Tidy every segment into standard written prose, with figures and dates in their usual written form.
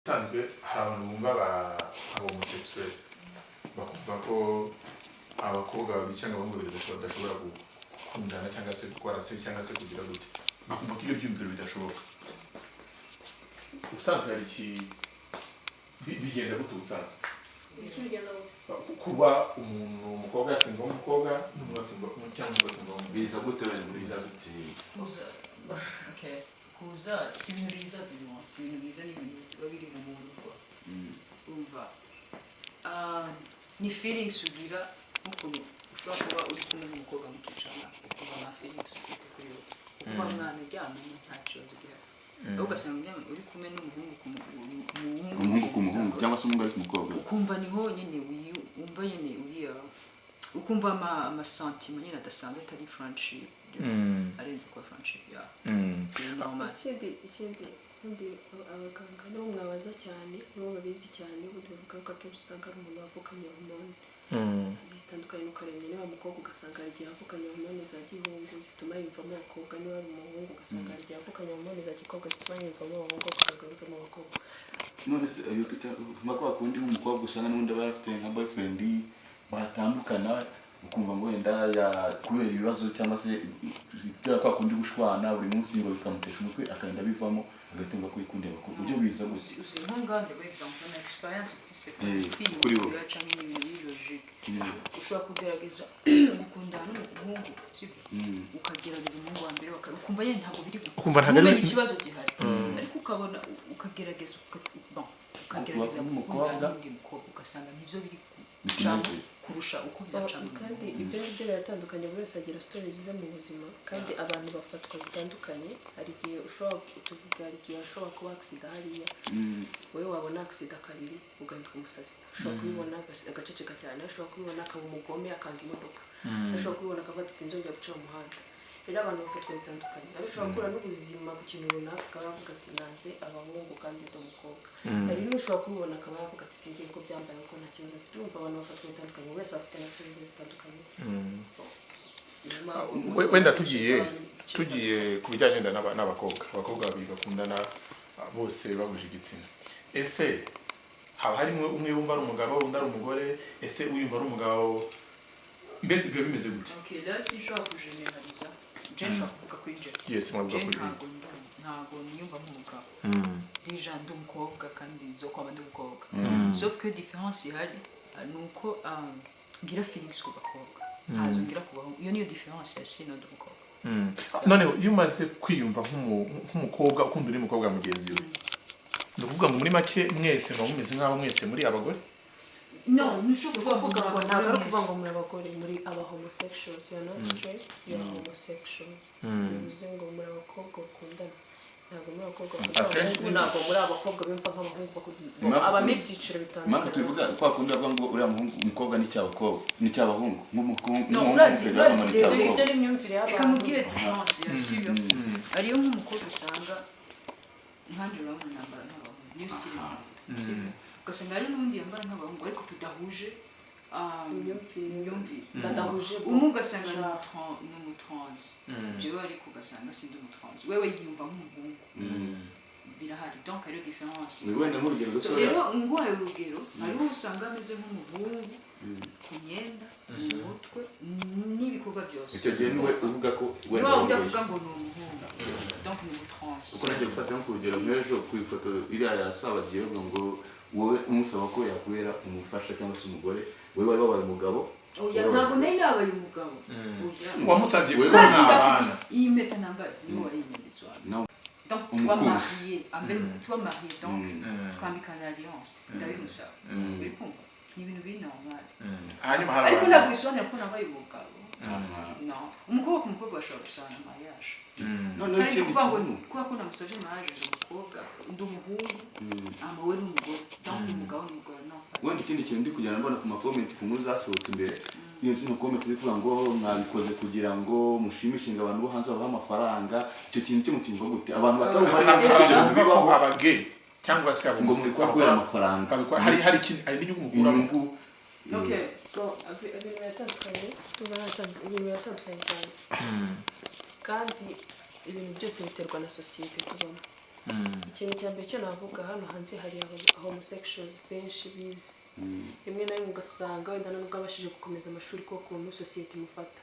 Sanzwe hari abantu bumva aba homosexuel bakumva ko abakobwa babiri cyangwa abahungu babiri badashobora gukundana cyangwa se gukora se cyangwa se kugira gute bakumva ko ibyo byumviro bidashoboka. Ubusanzwe hari iki bigenda gute ubusanzwe? Iki bigenda kuba umuntu umukobwa yakumva umukobwa n'umwakumva cyangwa bakumva biza gute biza gute okay kuza si ibintu biza bimwe si ibintu biza ni ibintu biba biri mu muntu kwa umva ni feelings ugira nk'ukuntu ushobora kuba uri kumwe n'umukobwa mukicana ukumva na feelings ufite kuri we kuba mwana uryamye nta kibazo gihari ahubwo ugasanga uryamye uri kumwe n'umuhungu ku muhungu cyangwa se umugore ku mukobwa ukumva niho nyine wumva nyine uriya ukumva ama-sentiment nyine adasanzwe atari friendship arenze kwa friendship ya ikindi undi abaganga nibo mwabaza cyane nibo babizi cyane ubundi bavuga ko akenshi usanga ari umuntu wavukanye hormone zitandukanye n'ukaremye niba umukobwa ugasanga ari igihe avukanye hormone za gihungu zituma yumvamo abakobwa niba ari umuhungu ugasanga ari igihe avukanye hormone za gikobwa zituma yumvamo abahungu akagarukamo abakobwa. none se ayo tuma kwa kundi umukobwa usanga n'undi aba afite nka boyfriend batandukana ukumva ngo wenda ya kubera ibibazo cyangwa se kwa kundi gushwana buri munsi ngo bikamutesha umutwe akagenda bivamo agatunga ko yikundira ko ujye biza gusa nk'ungande we example na experience kuri wo cyangwa ibintu logique ushobora kugerageza gukundana n'umuhungu ukagerageza umuhungu wa mbere ukumva yeye ntabwo biri kumenya ikibazo gihari ariko ukabona ukagerageza gukundana n'undi mukobwa ugasanga nivyo biri kurusha uko byacana kandi ibyo ngibyo biratandukanye buri wese agira stories ze mu buzima kandi abantu bafatwa bitandukanye hari igihe ushobora kutuvuga hari igihe ushobora kuba accident hariya wowe wabona accident kabiri ugahinduka umusazi ushobora kubibona agaceceka cyane ushobora kubibona akaba umugome akanga imodoka ushobora kubibona akava ati sinzongera guca mu muhanda rero abantu bafatwa bitandukanye ari ushobora gukura n'ubuzima ku kintu runaka akaba yavuga ati nanze abahungu kandi ndi umukobwa hari n'ushobora kubibona akaba yavuga ati singiye ko byambaye uko nta kibazo mfite urumva abantu bafatwa bitandukanye buri wese afite na stories zitandukanye. Wenda tugiye ku bijyanye n'abakobwa babiri bakundana bose bahuje igitsina ese haba harimo umwe wumva ari umugabo undi ari umugore ese uyumva ari umugabo mbese ibyo bimeze gute? Okay là si je kujeneraliza je kuvuga kuri je yes mwavuga kuri ntago niyumva nk'umugabo déjà ndi umukobwa kandi nzokwaba ndi umukobwa sauf que différence ihari nuko ngira feelings ku bakobwa hazo ngira ku bahungu iyo niyo différence ya sino ndi umukobwa none iyo umaze kwiyumva nk'umukobwa ukunda uri umukobwa mugenzi we ni ukuvuga ngo muri make mwese muba mumeze nk'aho mwese muri abagore? No, nushobora kuvuga ngo ntabwo kuvuga ngo muri abagore muri aba homosexuals you are not straight you are homosexuals bivuze ngo muri abakobwa bakundana ntabwo muri abakobwa bakundana ntabwo muri abakobwa bimva nk'abahungu bakundana aba n'ibyiciro bitandukanye maka tuvuga kwa kundi avuga ngo uriya muhungu umukobwa ni cy'abahungu n'umuhungu ibyo ni imyumvire y'abantu ikamubwira difference yasibyo ariyo nk'umukobwa usanga nkandi urabona nambara nk'abahungu niyo style ugasanga hari n'undi yambara nk'abahungu ariko tudahuje imyumvire badahuje umwe ugasanga ni umutrans jewe ariko ugasanga sindi umutrans wewe yiyumva nk'umuhungu birahari donc hariyo différence rero nguhaye urugero hariho usanga ameze nk'umuhungu ku myenda mu mutwe n'ibikorwa byose icyo gihe niwe uvuga ko wenda udavuga ngo ni umuhungu donc ni umutrans uko nagiye gufata nk'urugero nk'ejo ku ifoto iriya yasabagiye ngo wowe umusaba ko yakubera umufasha cyangwa se umugore wowe wari wabaye umugabo ntabwo nari nabaye umugabo wamusabye ko nabana iyi mpeta nambaye niwe wari inyambitse wawe donc tu vas marier donc twambikana alliance ndabimusaba uri kumva ni ibintu biri normal ariko ntabwo bisobanura ko nabaye umugabo no umukobwa ku mukobwa bashobora gusana mariage none kuvuga ngo kuba ko namusabye mariage umukobwa ndi umuhungu we ni umugore donc umugabo n'umugore no wenda ikindi kintu ndi kujyana mbona ku makomenti ku nkuru zasohotse imbere iyo zino komenti ziri kuvuga ngo mwabikoze kugira ngo mushimishinga abantu bo hanze babaha amafaranga icyo kintu cyo mutimva gute abantu batarumva neza ko abagay cyangwa se ngo muri kwakura amafaranga hari n'igihugu mukuramo okay ibintu biratandukanye cyane kandi ibintu byose biterwa na societe tubona ikintu cya mbere cyo navuga hano hanze hari homosexuals benshi bize rimwe na rimwe ugasanga wenda nubwo abashije gukomeza amashuri ko ukuntu sosiyete imufata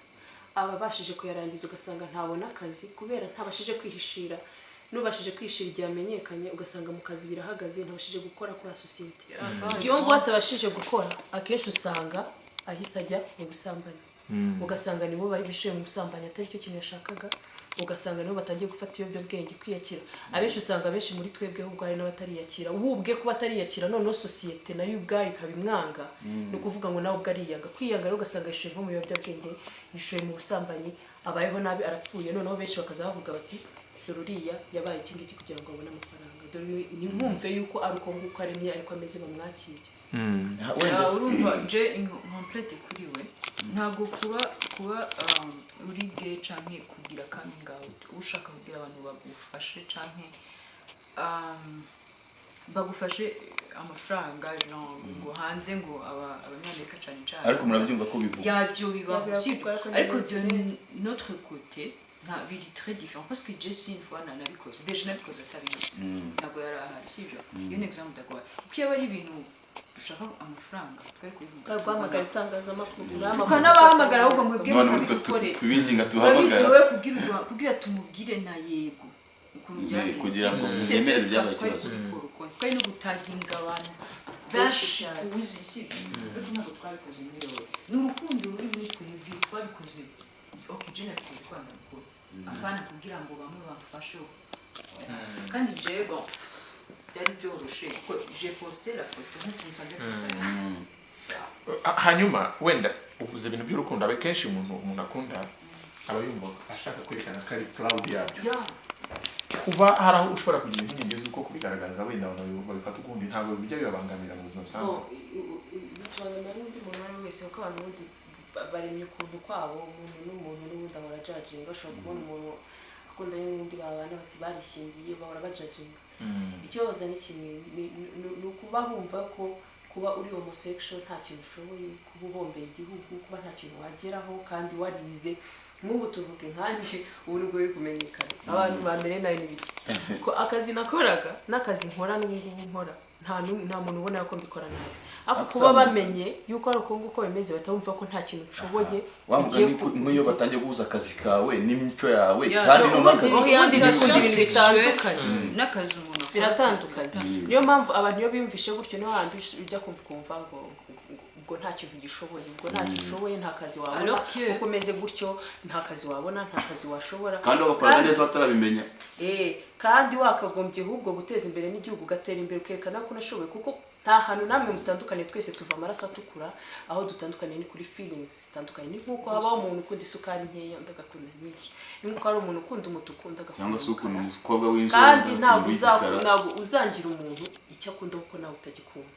ababashije kuyarangiza ugasanga ntabona akazi kubera ntabashije kwihishira nubashije kwishira igihe amenyekanye ugasanga mu kazi birahagaze ntabashije gukora kwa sosiyete iyo ngo atabashije gukora akenshi usanga ahise ajya mu busambanyi ugasanga nibo babishuye mu busambanyi atari cyo kintu yashakaga ugasanga nibo batangiye gufata ibiyobyabwenge kwiyakira abenshi usanga benshi muri twebwe ahubwo hari n'abatariyakira ubwe kuba atariyakira noneho sosiyete nayo ubwayo ikabimwanga ni ukuvuga ngo nawe ubwo ariyanga kwiyanga rero ugasanga yishuye nko mu biyobyabwenge yishuye mu busambanyi abayeho nabi arapfuye noneho benshi bakaza bavuga bati dore uriya yabaye iki ngiki kugira ngo abone amafaranga dore nimwumve yuko ari uko nguko aremye ariko ameze bamwakire urumva je incomplete kuri we ntabwo kuba uri gay canke kugira coming out ushaka kugira abantu bagufashe canke bagufashe amafaranga ngo hanze ngo abanyamerika cyane cyane ariko murabyumva ko bivuga yabyo bibaho ariko de notre côté biri très différent parce que Jesse une fois nabikoze déjà nabikoze atabizi ntabwo yari ahari sibyo iyo ni example ndagwa kuko yaba ari ibintu dushaka amafaranga twari kubivuga guhamagara itangazamakuru tukanabahamagara ahubwo mwebwe mukabikore ibinginga tuhamagara we kugira tumubwire na yego ukuntu byagenze kugira ngo yemere byabakibazo kandi no gutaginga abantu benshi uzi sibyo ariko ntabwo twabikoze muri yo ni urukundo ruri muri twebwe twabikoze okay je nabikoze kwanda mukuru apana kugira ngo bamwe bafashe kandi je bon byari byoroshe ko je posté la photo nk'uko nsanzwe Instagram hanyuma wenda uvuze ibintu by'urukundo abe kenshi umuntu akunda aba yumva ashaka kwerekana ko ari proud yabyo kuba hari aho ushobora kugira impungenge z'uko kubigaragaza wenda abantu babifata ukundi ntabwo bijya bibabangamira mu buzima busanzwe bitubangamiye n'undi muntu ari wese kuko abantu ubundi baremye ukuntu kwabo umuntu n'umuntu n'ubundi ahora judging ashobora kubona umuntu akundanye n'undi babana bati barishingiye bahora bajudginga ikibazo ni kimwe ni ukuba bumva ko kuba uri homosexual nta kintu ushoboye kuba uhombeye igihugu kuba nta kintu wageraho kandi warize nk'ubu tuvuge nkanjye ubu nibwo biri kumenyekana abantu bambere nayo n'ibiki ko akazi nakoraga n'akazi nkora n'ubungubu nkora nta muntu ubona ko mbikora nabi ako kuba bamenye yuko ari uko nguko bimeze batabumva ko nta kintu nshoboye nk'iyo batangiye guhuza akazi kawe n'imico yawe kandi no n'akazi umuntu biratandukanye niyo mpamvu abantu iyo biyumvishe gutyo niho handi ujya kumva ngo ubwo nta kintu gishoboye ubwo nta kintu ushoboye nta kazi wabona uko umeze gutyo nta kazi wabona nta kazi washobora kandi bakora neza batarabimenya kandi wakagombye ahubwo guteza imbere n'igihugu gatera imbere ukerekana ko unashoboye kuko nta hantu namwe mutandukanye twese tuva amaraso atukura aho dutandukanye ni kuri feelings zitandukanye ni nkuko habaho umuntu ukunda isukari nkeya undi agakunda nyinshi ni nkuko hari umuntu ukunda umutuku undi agakunda cyangwa se ukunda umukobwa w'inzobe kandi ntabwo uzangira umuntu icyo akunda kuko nawe utagikunda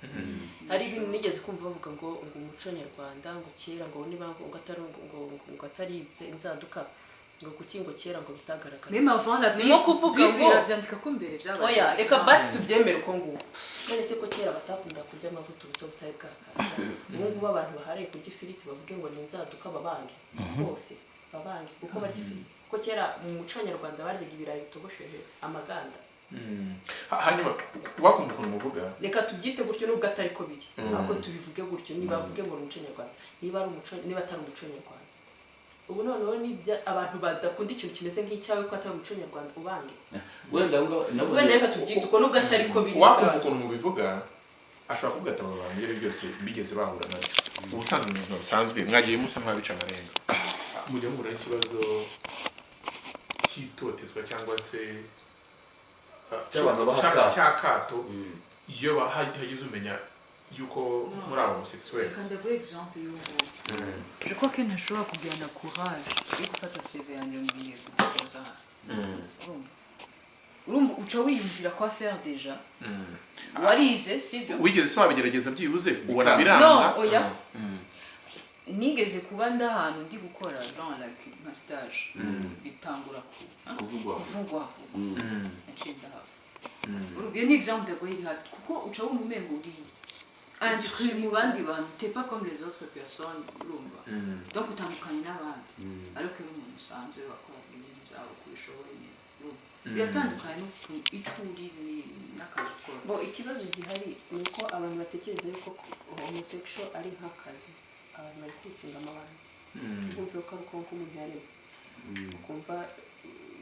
hari ibintu nigeze kumva bavuga ngo umuco nyarwanda ngo kera ngo niba ngo atari inzaduka ngo kuki ngo kera ngo bitagaragara même avant la nimo kuvuga ngo byandika ko mbere byabaye oya reka basi tubyemere uko nguko none se ko kera batakunda kurya amavuta ubuto butari bwakaza n'ubu abantu bahariye kurya ifiriti bavuge ngo ni inzaduka babange bose babange kuko barya ifiriti kuko kera mu muco nyarwanda baryaga ibirayi bitogosheje amaganda hanyuma wakumva ukuntu muvuga reka tubyite gutyo nubwo atari ko biri ahubwo tubivuge gutyo niba bavuge ngo ni umuco nyarwanda niba atari umuco nyarwanda ubu noneho nibyo abantu badakunda ikintu kimeze nk'icyawe ko atari umuco nyarwanda ubange wenda reka tubyite uko nubwo atari ko biri wakumva ukuntu mubivuga ashobora kuvuga ati aba bantu iyo byose bigeze bahura nabyo ubusanzwe mu buzima busanzwe mwagiye musa nk'abica amarenga mujya muhura n'ikibazo cy'itotezwa cyangwa se cy'akato iyo hagize umenya yuko muri abo homosexuel kandi abo exemple y'ubu je crois que ntashobora kugirana courage yo gufata CV yanjye ngiye kudoza urumva uca wiyumvira ko faire déjà warize sibyo wigeze se wabigerageza byibuze ubona biranga no oya nigeze kuba ndahantu ndi gukora dans like nka stage bitangura kuvugwa nshinda hafi urubye ni exemple de quoi il a kuko uca wumumengo uri un truc mu bandi bantu t'es pas comme les autres personnes urumva donc utandukanye n'abandi alors que umuntu usanzwe bakora ibintu byabo kubishoboye urumva biratandukanye n'uko icuri n'akazi ukora bo ikibazo gihari ni uko abantu batekereza yuko homosexual ari nk'akazi abantu bari kwitinga amabanga kumva ko ari uko umuntu yareba ukumva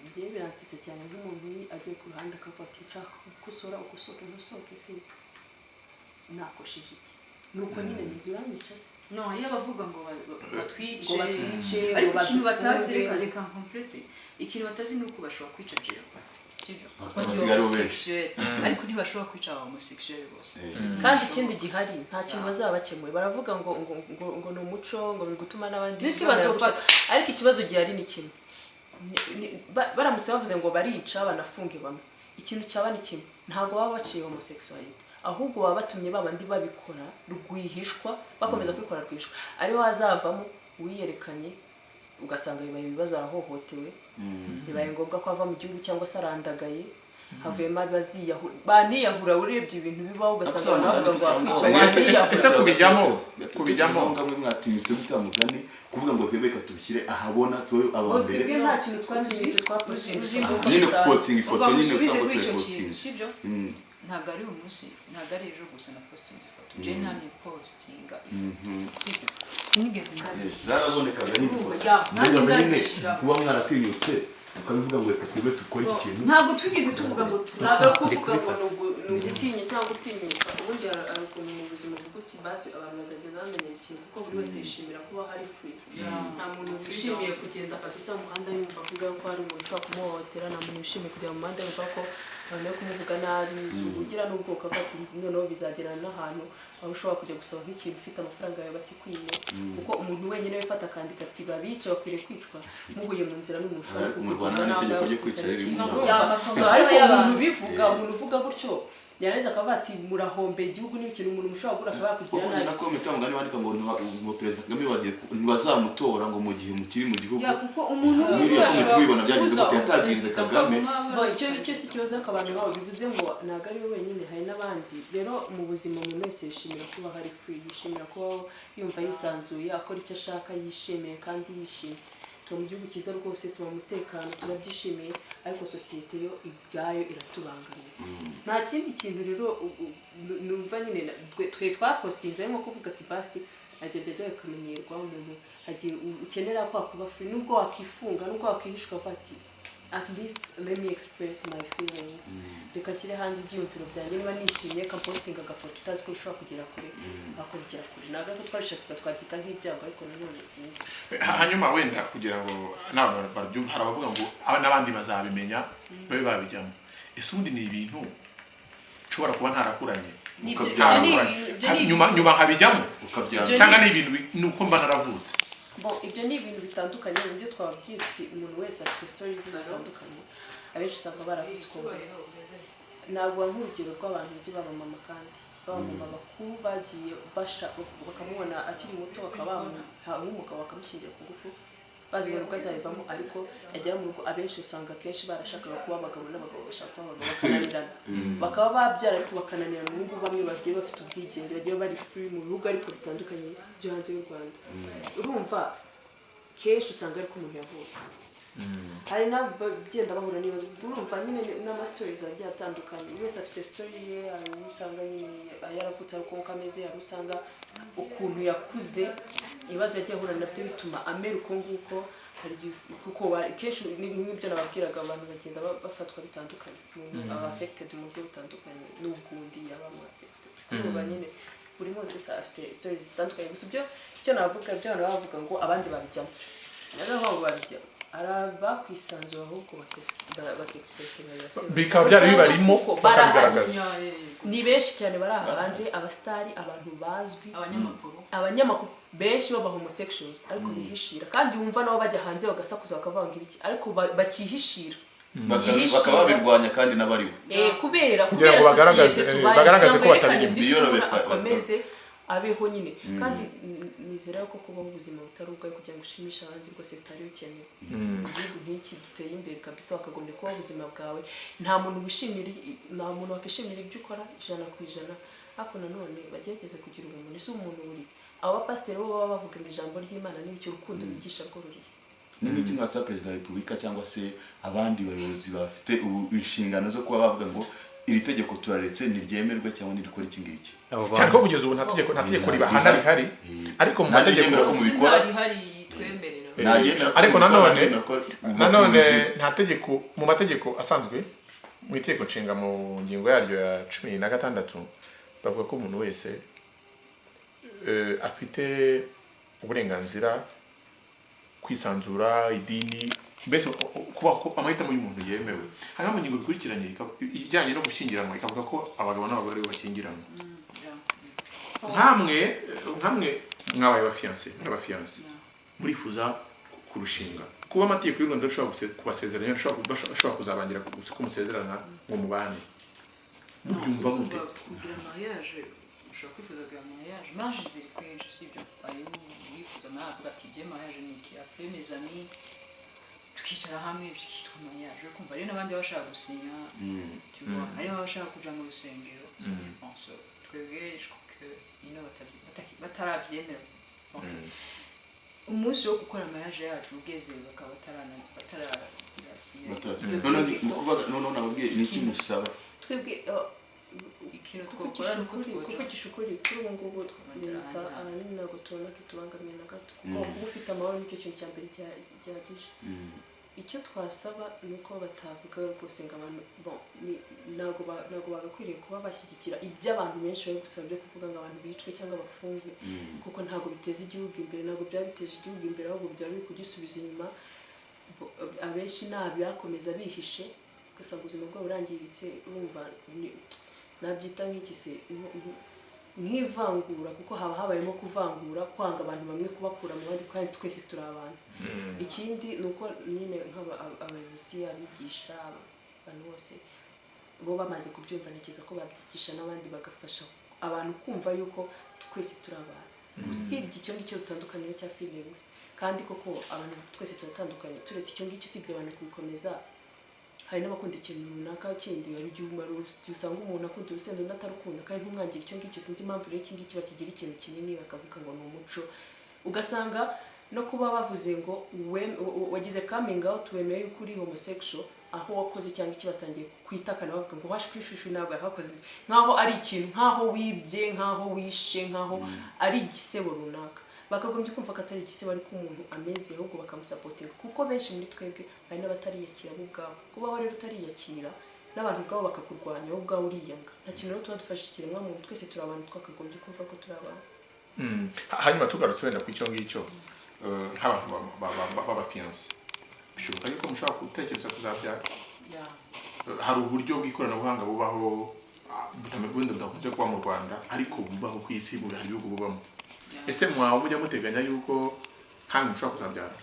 igihe biransitse cyane nk'umuntu agiye ku ruhande akavuga ati nshaka gukosora ukosoke ntusoke se nakosheje iki nuko nyine ntiziranyica se no iyo bavuga ngo batwice batwice ariko ikintu batazi reka complete ikintu batazi ni uko bashobora kwica jewe ariko ntibashobora kwica homosexuel bose kandi ikindi gihari nta kintu bazaba bakemuye baravuga ngo ni umuco ngo biri gutuma n'abandi ariko ikibazo gihari ni kimwe baramutse bavuze ngo barica banafunge bamwe ikintu cyaba ni kimwe ntabwo baba baciye homosexuality ahubwo baba batumye babandi babikora rwihishwa bakomeza kwikora rwihishwa ariho hazavamo uwiyerekanye ugasanga bibaye ibibazo arahohotewe bibaye ngombwa ko ava mu gihugu cyangwa se arandagaye havuyemo baniyahura urebye ibintu bibaho ugasanga bavuga ngo wakwica ese kubijyamo ngamwe mwatinyutse gutamugani kuvuga ngo twebeka tubishyire ahabona twe abambere twebwe nta kintu twazimitse twapostinze nyine posting ifoto nyine usubize kwa kuri icyo kintu posting sibyo ntabwo ari umunsi ntabwo ari ejo gusa na posting ifoto je ntamye postinga ifoto sibyo sinigeze ndabyo zarabonekaga n'ifoto nanjye ndazishira kuba mwaratinyutse ukabivuga ngo reka twebwe dukore iki kintu ntabwo twigeze tuvuga ngo ntabwo kuvuga ngo ni ugutinya cyangwa utinyuka ubundi hari ukuntu mu buzima uvuga uti basi abantu bazagenda bamenya ikintu kuko buri wese yishimira kuba hari free nta muntu wishimiye kugenda kabisa mu muhanda yumva avuga ko hari umuntu ushobora kumuhohotera nta muntu wishimiye kujya mu muhanda yumva ko abantu yo kumuvuga nabi ugira n'ubwoko afata noneho bizagerana n'ahantu aho ushobora kujya gusaba nk'ikintu ufite amafaranga yawe batikwiye kuko umuntu wenyine wifata akandika ati babice bakwiriye kwicwa muhuye mu nzira n'umuntu ushobora kukugirira nabi ariko umuntu bivuga umuntu uvuga gutyo yarangiza akavuga ati murahombe igihugu n'ikintu umuntu mushobora gukora akaba yakugira nabi nako mitangani bandika ngo ngo president Kagame bagiye ntibazamutora ngo mu gihe mukiri mu gihugu kuko umuntu wese ashobora byagize gute yatagize Kagame icyo si ikibazo abantu babo bivuze ngo ntabwo ari we wenyine hari n'abandi rero mu buzima umuntu wese yishimira kuba hari free yishimira kuba yumva yisanzuye akora icyo ashaka yishimiye kandi yishimye tuba mu gihugu cyiza rwose tuba umutekano turabyishimiye ariko sosiyete yo ibyayo iratubangamiye nta kindi kintu rero numva nyine twe twapostinze nko kuvuga ati basi agenda ajya akamenyerwa umuntu agiye ukenera kwa kuba free nubwo wakifunga nubwo wakihishwa ati at least let me express my feelings reka shyire hanze ibyiyumviro byanjye niba nishimye ka posting agafoto utazi ko ushobora kugera kure akongera kure ntabwo ko twabishaka twabyita nk'ibyago ariko nanone sinzi hanyuma wenda kugira ngo n'abantu babyumva hari abavuga ngo n'abandi bazabimenya babe babijyamo ese ubundi ni ibintu nshobora kuba ntarakuranye nyuma nkabijyamo cyangwa ni ibintu nuko mba naravutse ibyo ni ibintu bitandukanye mu byo twababwira uti umuntu wese afite stories zitandukanye abenshi usanga baravutse uko ntabwo nk'urugero rw'abantu nzi b'abamama kandi b'abamama bakuru bagiye bakamubona akiri muto bakaba bamuha nk'umugabo bakamushyingira ku ngufu bazi ngo nubwo azabivamo ariko yagera mu rugo abenshi usanga akenshi barashakaga kuba abagabo n'abagabo bashaka kuba abagabo bakananirana bakaba babyara ariko bakananirana n'ubu bamwe bagiye bafite ubwigenge bagiye bari free mu bihugu ariko bitandukanye byo hanze y'u Rwanda urumva kenshi usanga ariko umuntu yavutse hari n'abagenda bahura n'ibibazo urumva nyine n'ama-stories agiye atandukanye buri wese afite story ye hari usanga nyine yaravutse ariko uko ameze hari usanga ukuntu yakuze ibibazo yagiye ahura nabyo bituma amera uko nguko hari kuko kenshi n'ibyo nababwiraga abantu bagenda bafatwa bitandukanye aba affected mu buryo butandukanye n'ubwundi yabamo affected kuba nyine buri wese afite stories zitandukanye gusa ibyo navuga byo bavuga ngo abandi babijyamo rero ngo babijyamo bakwisanzura ahubwo bakexpressinga bikaba byari bibarimo bakabigaragaza ni benshi cyane bari aha hanze abastari abantu bazwi abanyamakuru benshi baba homosexuals ariko bihishira kandi wumva nabo bajya hanze bagasakuza bakavanga ibiki ariko bakihishira bakaba babirwanya kandi nabariwe kubera bagaragaze ko batameze abeho nyine kandi nizera ko kubaho ubuzima butari ubwawe kugira ngo ushimishe abandi rwose bitari bikenewe igihugu nk'iki duteye imbere kabisa wakagombye kubaho ubuzima bwawe nta muntu wakishimira ibyo ukora 100% ariko nanone bagerageze kugira ubumuntu ese umuntu uri aba pasiteri bo baba bavuga ngo ijambo ry'Imana n'ibyo urukundo bigisha rwo ruriye ni nk'iki mwasaba perezida wa repubulika cyangwa se abandi bayobozi bafite inshingano zo kuba bavuga ngo iri tegeko turaretse niryemerwe cyangwa nirikora iki ngiki cyane ko kugeza ubu nta tegeko ribahana rihari ariko mu mategeko rihari twemerera ariko nanone nta tegeko mu mategeko asanzwe mu itegeko nshinga mu ngingo yaryo ya 16 bavuga ko umuntu wese afite uburenganzira kwisanzura idini mbese kuba amahitamo y'umuntu yemewe hanyuma mu ngingo bikurikiranye ijyanye no gushyingiranwa ikavuga ko abagabo n'abagore bashyingiranwa nkamwe mwabaye abafiyanse murifuza kurushinga kuba amategeko y'u Rwanda ashobora kubasezeranya ashobora kuzabangira ko musezerana ngo mubane mubyumva gute kugira mariage ushobora kwifuza kugira mariage ziri kwinshi sibyo ari wifuza navuga ati je mariage ni iki après mes amis tukicara hamwe bikitwa mariage kumva rero n'abandi bashaka gusinya tu vois ari bashaka kuja mu rusengero je pense twebwe je crois que ino batarabyemera umunsi wo gukora mariage yacu ugeze bakaba batarasinya none nababwiye ni iki musaba twebwe ikintu twakora nuko kuvugisha ukuri kuri ubu ngubu leta ahanini ntabwo tubona tutubangamiye na gato kuko kuba ufite amahoro nicyo kintu cya mbere gihagije icyo twasaba ni uko batavuga rwose ngo abantu ntabwo bagakwiriye kuba bashyigikira iby'abantu benshi bari gusaba byo kuvuga ngo abantu bicwe cyangwa bafungwe kuko ntabwo biteza igihugu imbere ntabwo byaba biteje igihugu imbere ahubwo byaba biri kugisubiza inyuma abenshi ntabyakomeza bihishe ugasanga ubuzima bwabo burangiritse urumva nabyita nk'iki se nk'ivangura kuko haba habayemo kuvangura kwanga abantu bamwe kubakura mu bandi kandi twese turi abantu ikindi ni uko nyine nk'abayobozi abigisha abantu bose bo bamaze kubyumva ntekereza ko babyigisha n'abandi bagafasha abantu kumva yuko twese turi abantu usibye icyo ngicyo dutandukaniye cya feelings kandi koko abantu twese turatandukanye turetse icyo ngicyo usibye abantu kubikomeza hari n'abakunda ikintu runaka kindi hari igihe usanga umuntu akunda urusenda undi atarukunda kandi ntumwangire icyo ngicyo sinzi impamvu rero iki ngiki bakigira ikintu kinini bakavuga ngo ni umuco ugasanga no kuba bavuze ngo wagize coming out wemeye yuko uri homosexual aho wakoze cyangwa iki batangiye kwitakana bavuga ngo washwishushu ntabwo yakoze nkaho ari ikintu nkaho wibye nkaho wishe nkaho ari igisebo runaka bakagombye kumva ko atari igisebo ariko umuntu ameze ahubwo bakamusapotinga kuko benshi muri twebwe hari n'abatariyakira bo ubwabo kubaho rero utariyakira n'abantu ubwabo bakakurwanya wowe ubwawe uriyanga nta kintu rero tuba dufashe ikiremwa muntu twese turi abantu twakagombye kumva ko turi abantu hanyuma tugarutse wenda ku icyo ngicyo nk'abantu b'abafiyanse bishoboka yuko mushobora gutekereza kuzabyara hari uburyo bw'ikoranabuhanga bubaho wenda budakunze kuba mu Rwanda ariko bubaho ku isi hari ibihugu bubamo ese mwaba mujya muteganya yuko hano mushobora kuzabyara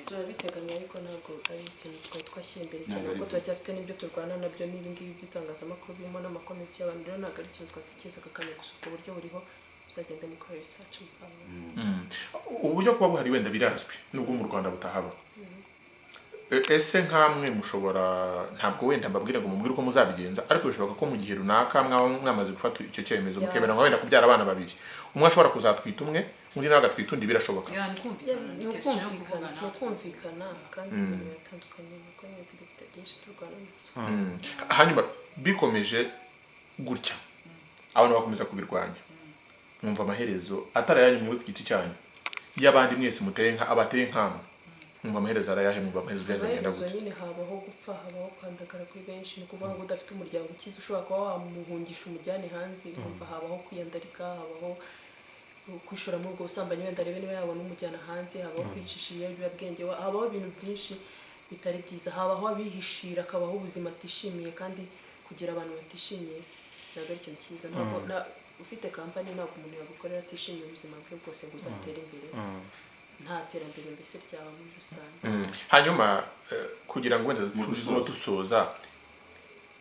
turabiteganya ariko ntabwo ari ikintu twari twashyira imbere cyane kuko turacyafite n'ibyo turwana nabyo n'ibi ngibi by'itangazamakuru birimo n'amakomenti y'abantu rero ntabwo ari ikintu twatekerezaga kandi gusa ubwo buryo buriho uzagenda mukora research uburyo kuba buhari wenda birazwi nubwo mu Rwanda butahaba ese nkamwe mushobora ntabwo wenda mbabwire ngo mubwire uko muzabigenza ariko bishoboka ko mu gihe runaka mwamaze gufata icyo cyemezo mukemera ngo wenda kubyara abana babiri umwe ashobora kuzatwita umwe undi nawe agatwita undi birashoboka ni ukumvikana kandi ibintu bitandukanye nuko nyine dufite byinshi turwana hanyuma bikomeje gutya abantu bakomeza kubirwanya mwumva amaherezo atarayanyumwe ku giti cyanyu y'abandi mwese muteye abateye nk'amwe mwumva amaherezo arayahe mwumva amaherezo byagenda gutya nyine habaho gupfa habaho kwandagara kuri benshi ni ukuvuga ngo udafite umuryango ukize ushobora kuba wamuhungisha umujyane hanze mwumva habaho kwiyandarika habaho kwishora muri ubwo busambanyi wenda arebe niba yabona umujyana hanze habaho kwicisha ibiyobyabwenge habaho ibintu byinshi bitari byiza habaho abihishira akabaho ubuzima atishimiye kandi kugira abantu batishimiye ntabwo ari ikintu cyiza ntabwo ufite kampani ntabwo umuntu yagukorera atishimiye ubuzima bwe bwose ngo uzatere imbere nta terambere mbese ryawe muri rusange hanyuma kugira ngo wenda dusoza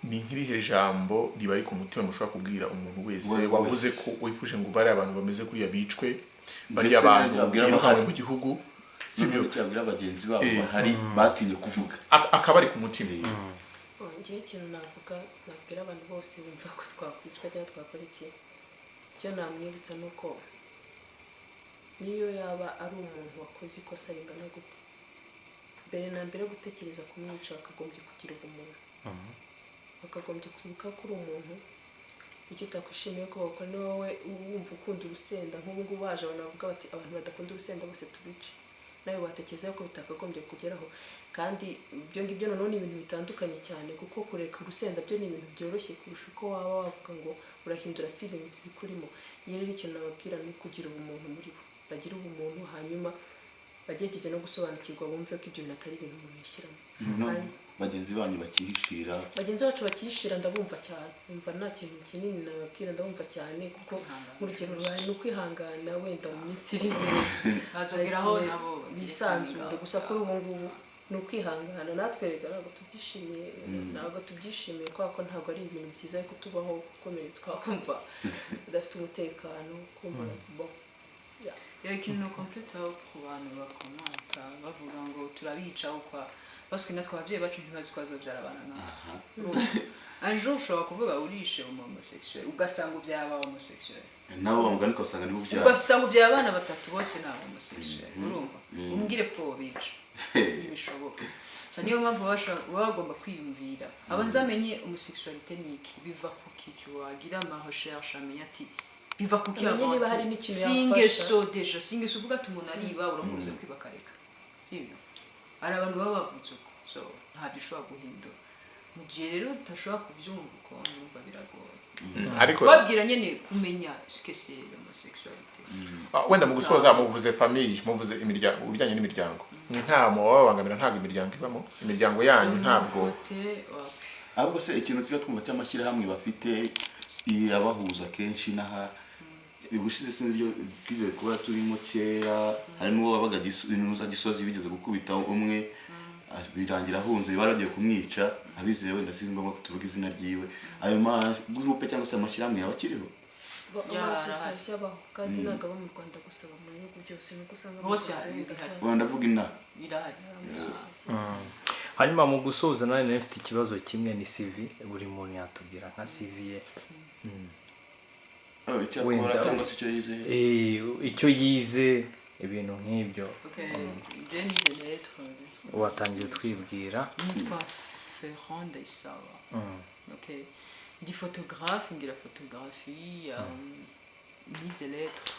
ni nk'irihe jambo riba ari ku mutima mushobora kubwira umuntu wese wavuze ko wifuje ngo bari abantu bameze kuriya bicwe bari abantu birukanwe mu gihugu sibyo cyabwira abagenzi babo bahari batinye kuvuga akaba ari ku mutima ngiye ikintu navuga nabwira abantu bose bumva ko twakwicwa cyangwa twakora iki icyo namwibutsa nuko niyo yaba ari umuntu wakoze ikosa ringana gute mbere na mbere gutekereza kumwica bakagombye kugira ubumuntu bakagombye kwibuka ko uri umuntu icyo utakwishimiye ko bakora ni wowe wumva ukunda urusenda nk'ubu ngubu baje abantu bavuga bati abantu badakunda urusenda bose tubice nawe watekereza ko bitakagombye kugeraho kandi ibyo ngibyo noneho ni ibintu bitandukanye cyane kuko kureka urusenda byo ni ibintu byoroshye kurusha uko waba wavuga ngo urahindura feelings zikurimo rero ikintu nababwira ni kugira ubumuntu muri bo bagira ubumuntu hanyuma bagerageze no gusobanukirwa bumve ko ibyo bintu atari ibintu umuntu yishyiramo bagenzi banyu bakihishira bagenzi bacu bakihishira ndabumva cyane umva nta kintu kinini nababwira ndabumva cyane kuko urugero rwawe ni ukwihangana wenda mu minsi iri imbere hazongeraho nabo bisanzure gusa kuri ubu ngubu ni ukwihangana natwe rega ntabwo tubyishimiye kubera ko ntabwo ari ibintu byiza ariko tubaho gukomeye twakumva udafite umutekano kumva bo ikintu complete aho ku bantu bakomanta bavuga ngo turabica ukwa baswe natwe ababyeyi bacu ntibazi ko bazobyara abana nk'abo anjo ushobora kuvuga urishe homosexuel ugasanga ubyaba homosexuel nabo bamugana ko usanga ni ubyara ugasanga ubyaba abana batatu bose na homosexuel urumva umbwire ko bica ntibishoboka niyo mpamvu bagomba kwiyumvira abanzamenye homosexualité ni iki biva ku kicu wagira ama recherche amenya ati biva ku kiyavantu niba hari n'ikintu yafasha singe so uvuga ati umuntu ariba uramuze kwibakareka sibyo ari abantu baba bavutse uko so ntabyo ushobora guhindura mu gihe rero utashobora kubyumva uko numva biragoye ariko babwira nyene kumenya sikese homosexualité wenda mu gusoza muvuze famille muvuze imiryango ubijyanye n'imiryango ntamo wabangamira ntabwo imiryango ibamo imiryango yanyu ntabwo ahubwo se ikintu cyo twumva cy'amashyira hamwe bafite yabahuza kenshi naha ibushize sinzi ryo kije kuba turimo kera hari n'uwo wabaga inuza gisozi bigeze gukubita umwe birangira ahunze baragiye kumwica abizeye wenda sinzi ngombwa kutuvuga izina ryiwe ayo ma groupe cyangwa se amashyirahamwe yabakiriho amasosiyasiyo abaho kandi ntabwo aba mu Rwanda gusa mu bihugu byose nuko usanga hose bihari ndavuga ina birahari hanyuma mu gusoza nari nafite ikibazo kimwe ni CV buri muntu yatubwira nka CV ye wenda cyangwa se icyo yize ibintu nk'ibyo je nize lettre watangiye twibwira nitwa Ferrand Isawa okay di photographe ngira photographie nize lettre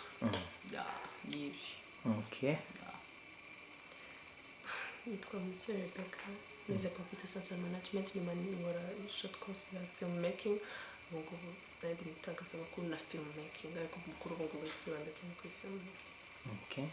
ya nibyo okay nitwa Monsieur Rebecca nize computer science and management nyuma nkora short course ya filmmaking ngo nari n'itangazamakuru na filmmaking ariko mukuru ngo kwibanda cyane kuri filmmaking okay